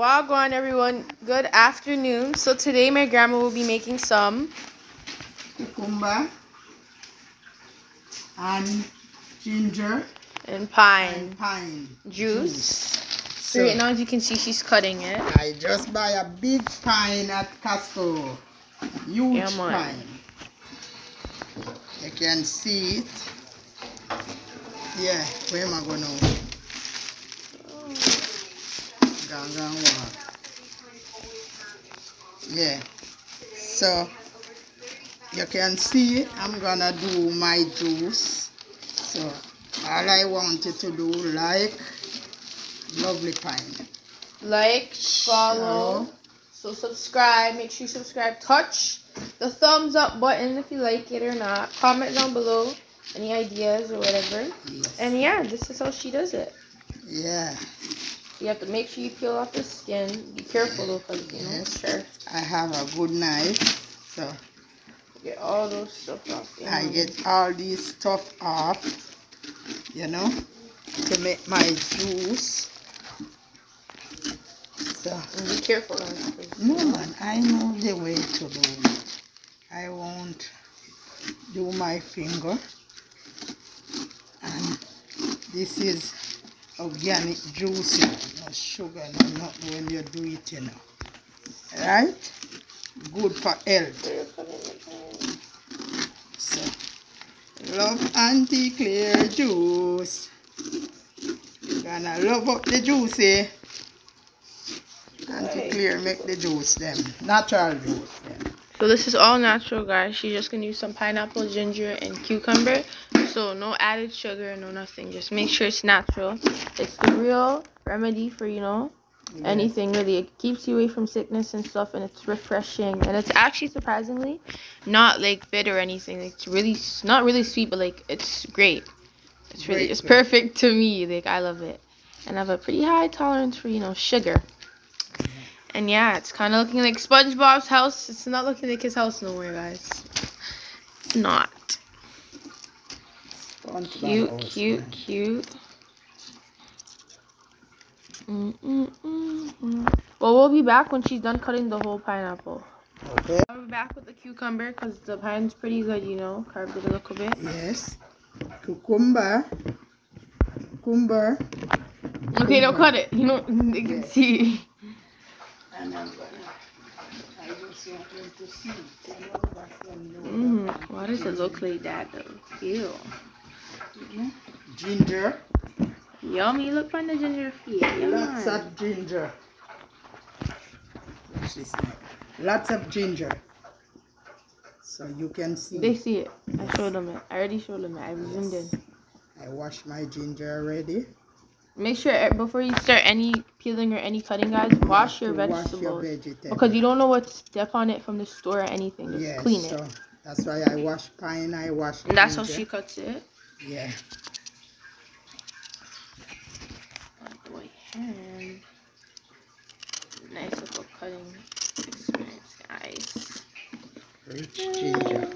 Wagwan everyone, good afternoon. So today my grandma will be making some cucumber and ginger and pine juice. So right now, as you can see, she's cutting it. I just buy a big pine at Costco. Huge pine. You can see it. Yeah, where am I going to walk? Yeah. So you can see I'm gonna do my juice. So all I wanted to do, like lovely pine. Like, follow, so subscribe. Make sure you subscribe. Touch the thumbs up button if you like it or not. Comment down below any ideas or whatever. Yes. And yeah, this is how she does it. Yeah. You have to make sure you peel off the skin. Be careful though, because you know, sure. I have a good knife, so get all those stuff off. I get all these stuff off, you know, to make my juice. So and be careful. No, man, I know the way to do it. I won't do my finger. And this is organic juice, no sugar, no nothing when you do it, you know. Right? Good for health. So, love Aunty Clair juice. You're gonna love up the juice, eh? Aunty Clair make the juice, them. Natural juice, them. So this is all natural, guys. She's just gonna use some pineapple, ginger, and cucumber. So no added sugar, no nothing. Just make sure it's natural. It's the real remedy for, you know, anything really. It keeps you away from sickness and stuff, and it's refreshing. And it's actually surprisingly not like bitter or anything. It's really not really sweet, but like it's great. It's really it's perfect to me. Like I love it, and I have a pretty high tolerance for, you know, sugar. And yeah, it's kind of looking like SpongeBob's house. It's not looking like his house no more, guys. It's not. Cute. Well, we'll be back when she's done cutting the whole pineapple. Okay. I'll be back with the cucumber because the pine's pretty good, you know. Carved it a little bit. Yes. Cucumber. Okay, don't cut it. You know, you can see. And I just want them to see. Why does it look like that though? Ew. Ginger. Yummy. Look on the ginger feet. Lots of ginger. Lots of ginger. So you can see. They see it. I showed them it. I already showed them it. I zoomed in. I washed my ginger already. Make sure before you start any peeling or any cutting, guys, wash your vegetables. Because you don't know what's stuck on it from the store or anything. Just clean it. So that's why I wash pine, I wash and that's ginger. How she cuts it? Yeah. Boy, hand. Nice little cutting experience, guys. Rich ginger.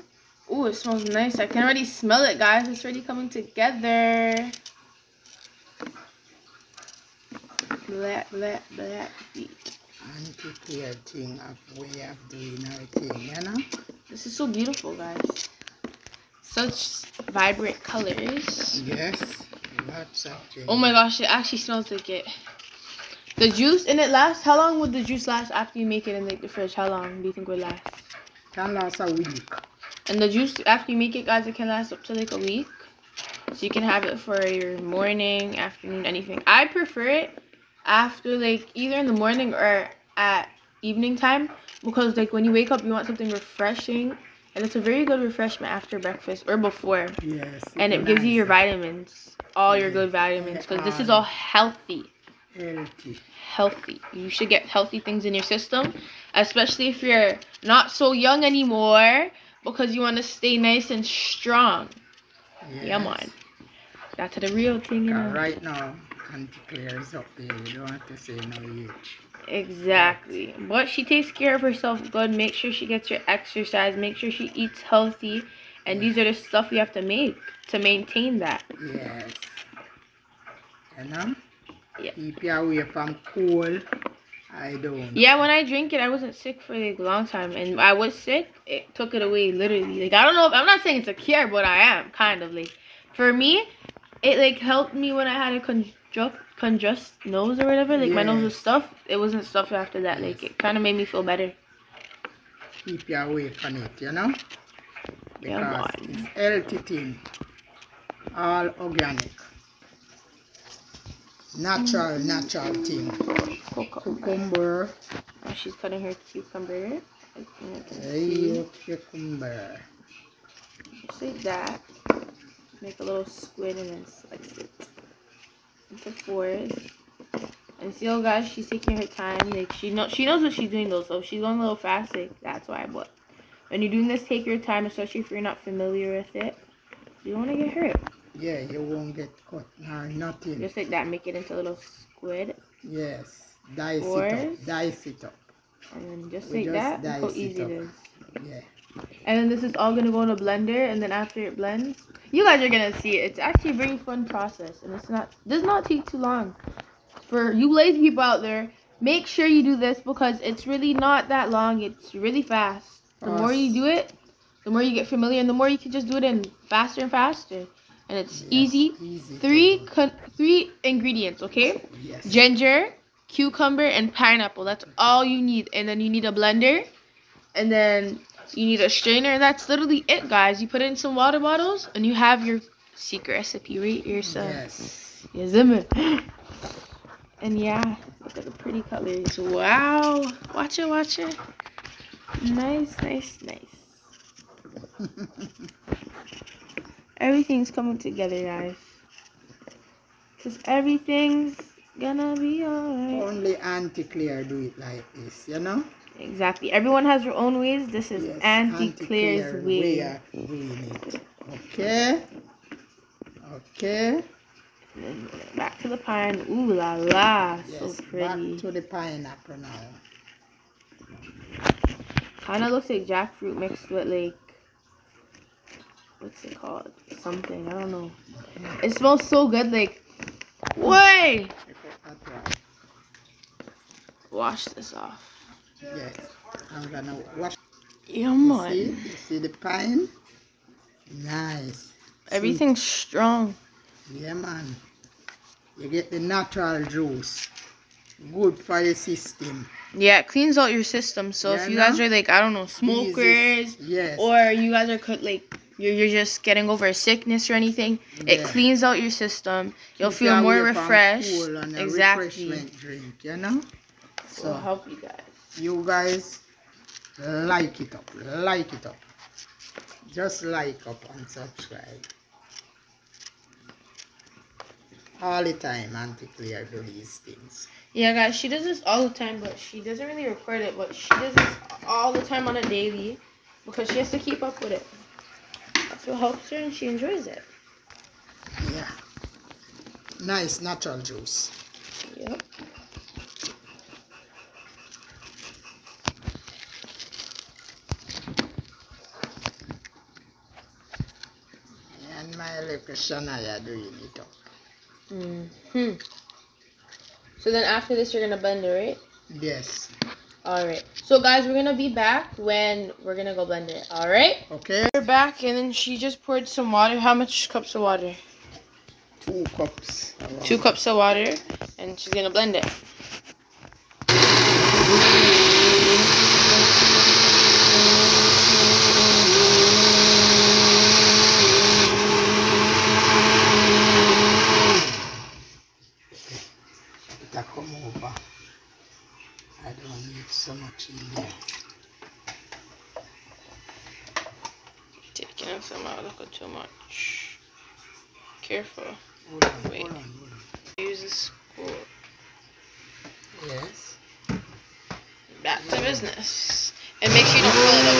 Ooh, it smells nice. I can already smell it, guys. It's already coming together. Black feet. Aunty Clair thing of way of doing her thing, you know? This is so beautiful, guys. Such vibrant colors. Yes, lots of things. Oh my gosh, it actually smells like it. The juice in it lasts. How long would the juice last after you make it in like the fridge? How long do you think would last? Can last a week. And the juice after you make it, guys, it can last up to like a week. So you can have it for your morning, afternoon, anything. I prefer it after like either in the morning or at evening time, because like when you wake up you want something refreshing, and it's a very good refreshment after breakfast or before. Yes. And it gives you your vitamins, all your good vitamins, because this is all healthy. You should get healthy things in your system, especially if you're not so young anymore, because you want to stay nice and strong. Yeah, man. That's the real thing, you know. Right now, Aunty Clair is up there. You don't have to say no age. Exactly. But she takes care of herself good. Make sure she gets her exercise. Make sure she eats healthy. And these are the stuff you have to make to maintain that. Yes. You know? Yeah. Keep you away from cold I don't. Yeah, when I drink it, I wasn't sick for like a long time, and I was sick. It took it away literally. Like I don't know. I'm not saying it's a cure, but I am kind of like. For me, it like helped me when I had a conjust nose or whatever. Like my nose was stuffed. It wasn't stuffed after that. Like it kind of made me feel better. Keep you away from it, you know. Because it's healthy thing. All organic. Natural thing. Cucumber. Oh, she's cutting her cucumber. Hey, cucumber. Just like that. Make a little squid and then slice it into fours. And see, oh guys, she's taking her time. Like she knows what she's doing though. So if she's going a little fast, like that's why. But when you're doing this, take your time, especially if you're not familiar with it. You don't want to get hurt. Yeah, you won't get cut or nothing. Just like that, make it into a little squid. Yes, dice it up. And then just like that, look how easy it is. Yeah. And then this is all gonna go in a blender, and then after it blends, you guys are gonna see it. It's actually a very fun process, and does not take too long. For you lazy people out there, make sure you do this because it's really not that long. It's really fast. The more you do it, the more you get familiar, and the more you can just do it in faster and faster. And it's easy. Three ingredients, okay? Yes. Ginger, cucumber, and pineapple. That's all you need. And then you need a blender, and then you need a strainer. That's literally it, guys. You put it in some water bottles, and you have your secret recipe right here. Yes. Yes. And yeah, look at the pretty colors. Wow. Watch it. Nice. Everything's coming together, guys. Because everything's gonna be alright. Only Aunty Clair do it like this, you know? Exactly. Everyone has their own ways. This is Aunty Clair's way. Okay. And then back to the pine. Ooh la la. Yes, so pretty. Back to the pineapple now. Kind of looks like jackfruit mixed with like, what's it called? Something. I don't know. It smells so good. Like, way. Wash this off. Yes. I'm gonna wash. Yeah, man. You see the pine? Nice. Everything's strong. Yeah, man. You get the natural juice. Good for the system. Yeah, it cleans out your system. So if you guys are like, I don't know, smokers, or you guys are like, you're just getting over a sickness or anything, it cleans out your system. You'll feel more refreshed. Exactly. Refreshment drink, you know. So it'll help you guys. You guys like it up. Just like up and subscribe. All the time, Aunty Clair do these things. Yeah, guys, she does this all the time, but she doesn't really record it. But she does this all the time on a daily because she has to keep up with it. That's what helps her, and she enjoys it. Yeah. Nice natural juice. Yep. And my little Shania doing it up. So then after this, you're gonna blend it, right? Yes. All right. So guys, we're gonna be back when we're gonna go blend it. All right. Okay. We're back, and then she just poured some water. How much cups of water? 2 cups. 2 cups of water, and she's gonna blend it. Come over. I don't need so much in there. Taking out some out, look at too much. Careful. Hold on. Use a spoon. Yes. Back to business. And make sure you don't fill it up.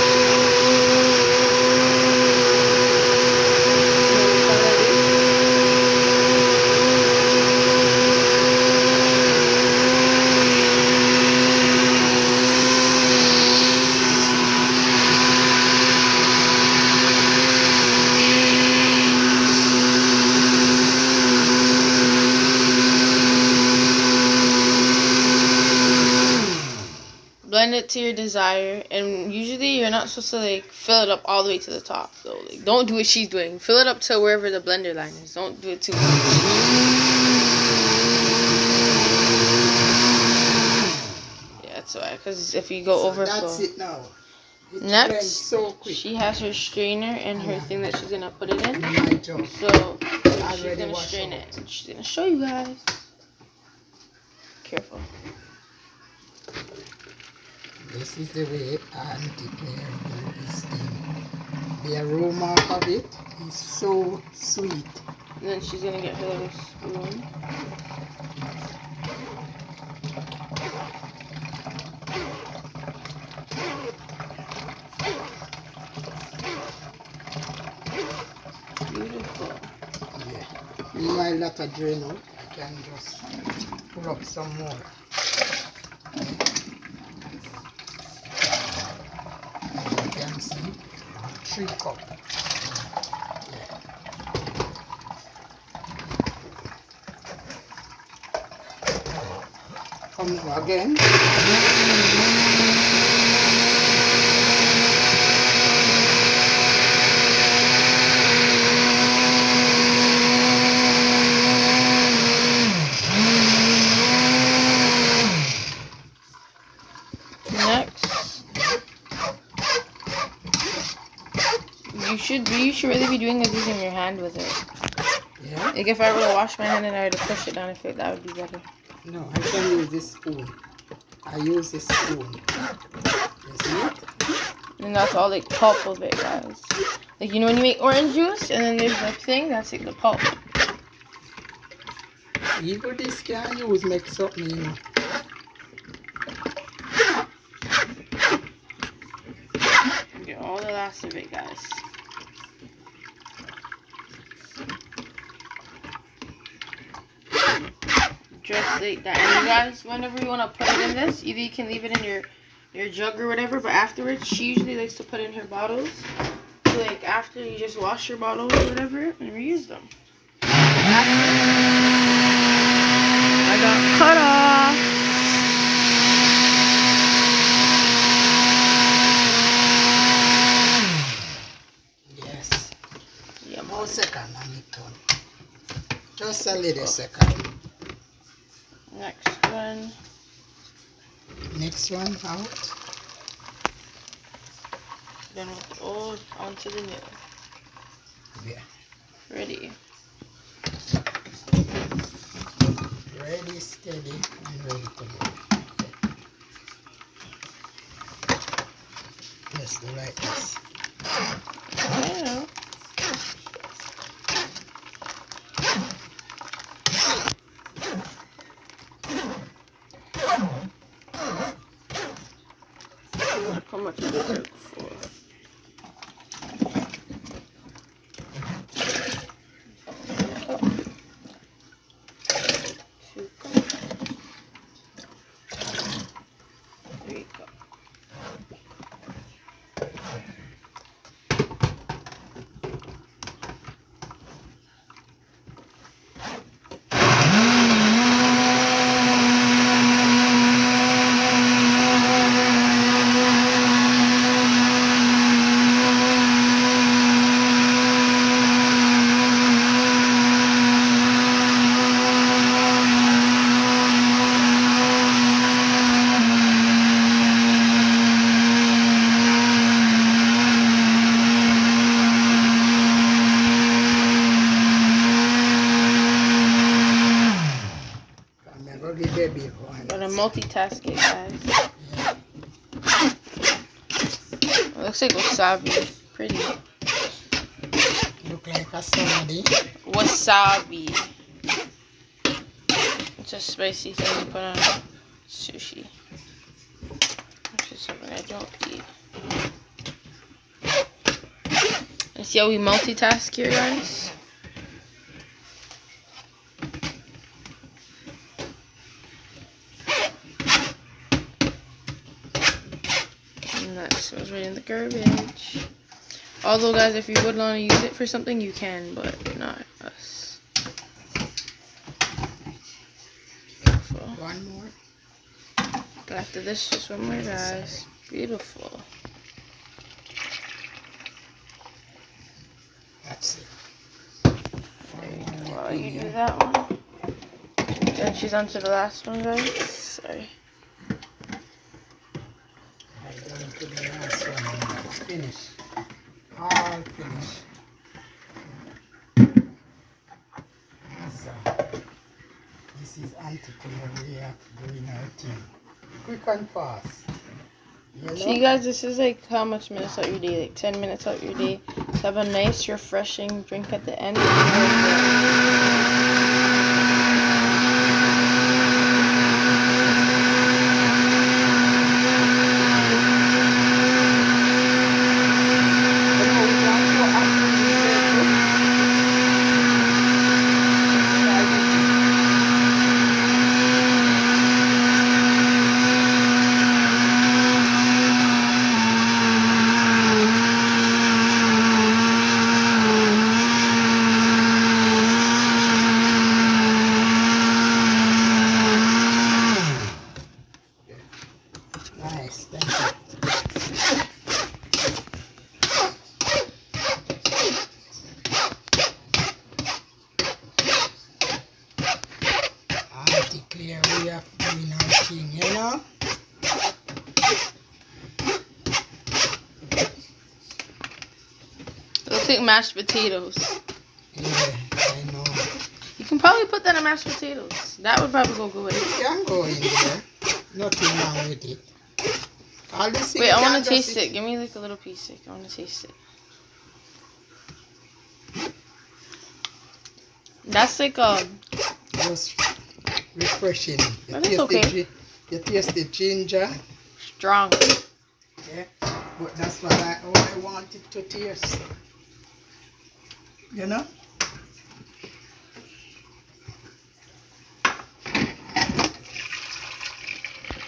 blend it to your desire. And usually you're not supposed to like fill it up all the way to the top. So like, don't do what she's doing. Fill it up to wherever the blender line is. Don't do it too much. Yeah, that's why. Because if you go overflow. That's it now. Next, so quick. she has her strainer and her thing that she's gonna put it in. So she's gonna strain it. She's gonna show you guys. Careful. This is the way Aunty Clair do this thing. The aroma of it is so sweet. And then she's gonna get her little spoon. Beautiful. Yeah. Meanwhile that I drain out, I can just pull up some more. As you can see, 3 cups. Yeah. Come again. You should really be doing is using your hand with it. Yeah? Like if I were to wash my hand and I were to push it down, I feel like that would be better. No, I can use this spoon. I use this spoon. You see it? And that's all like pulp of it, guys. Like you know when you make orange juice and then there's the thing, that's like the pulp. Even this can use make something, you know. Get all the last of it, guys. Just like that. And you guys, whenever you want to put it in this, either you can leave it in your jug or whatever, but afterwards, she usually likes to put in her bottles. So like after you just wash your bottles or whatever and reuse them. I got cut off. Yes. Yeah, more second on it done. Just a little second. Next one. Next one out. Then with the old onto the new. Yeah. Ready. Ready, steady, and ready to go. Let's do like this. Yeah. How much is it for? Gotta multitask it, guys. It looks like wasabi. Pretty. Look like wasabi. Wasabi. It's a spicy thing you put on sushi. Which is something I don't eat. And see how we multitask here, guys? Next was right in the garbage. Although, guys, if you would want to use it for something, you can, but not us. Careful. One more. After this, just one more, guys. Beautiful. That's it. While you do that one, then she's on to the last one, guys. Sorry. I'm going to the last one. Finish. All finish. So, this is Aunty Clair way of doing her thing. Quick and fast. You know? See, guys, this is like how much minutes out your day? Like 10 minutes out your day. To have a nice, refreshing drink at the end. Nice, thank you. Aunty Clair way of doing her thing, you know? Looks like mashed potatoes. Yeah, I know. You can probably put that in mashed potatoes. That would probably go good with It it. can go in there. Nothing wrong with it. All this Wait, I want to taste it. Give me like a little piece. I want to taste it. That's like just refreshing. That is okay. You taste the ginger. Strong. Yeah, but that's what I want it to taste. You know?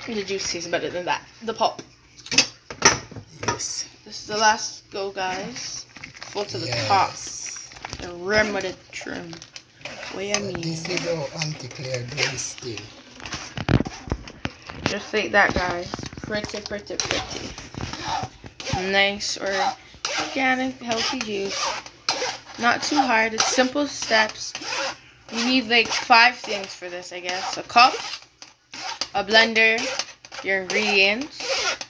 The juice tastes better than that. The pulp. Yes. This is the last go, guys. Full to the top. The rim with the trim. What you mean? This is how Aunty Clair does thing. Just like that, guys. Pretty, pretty, pretty. Nice or organic, healthy juice. Not too hard. It's simple steps. You need like 5 things for this, I guess. A cup, a blender, your ingredients,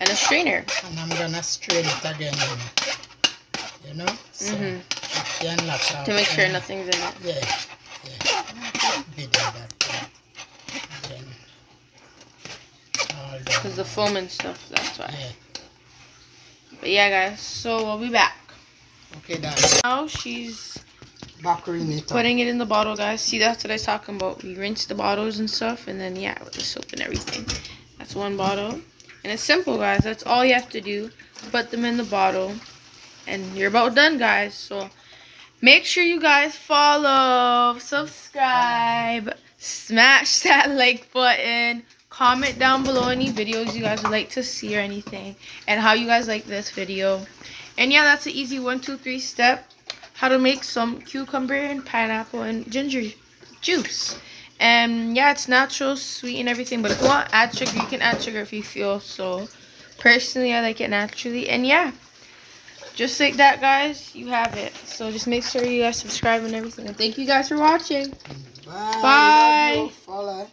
and a strainer. And I'm gonna strain it again, you know? So To make sure nothing's in it. Yeah. Video that. Then all because the foam and stuff, that's why. Yeah. But yeah, guys, so we'll be back. Okay, Dad. Now she's Buckering it up. putting it in the bottle, guys. See, that's what I was talking about. We rinse the bottles and stuff, and then, yeah, with the soap and everything. That's one bottle. And it's simple, guys. That's all you have to do. Put them in the bottle, and you're about done, guys. So make sure you guys follow, subscribe, smash that like button, comment down below any videos you guys would like to see or anything, and how you guys like this video. And yeah, that's an easy 1, 2, 3 step how to make some cucumber and pineapple and ginger juice. And yeah, it's natural, sweet and everything, but if you want to add sugar, you can add sugar if you feel so. Personally, I like it naturally. And yeah, just like that, guys, you have it. So just make sure you guys subscribe and everything. And thank you guys for watching. Bye. Bye. Follow.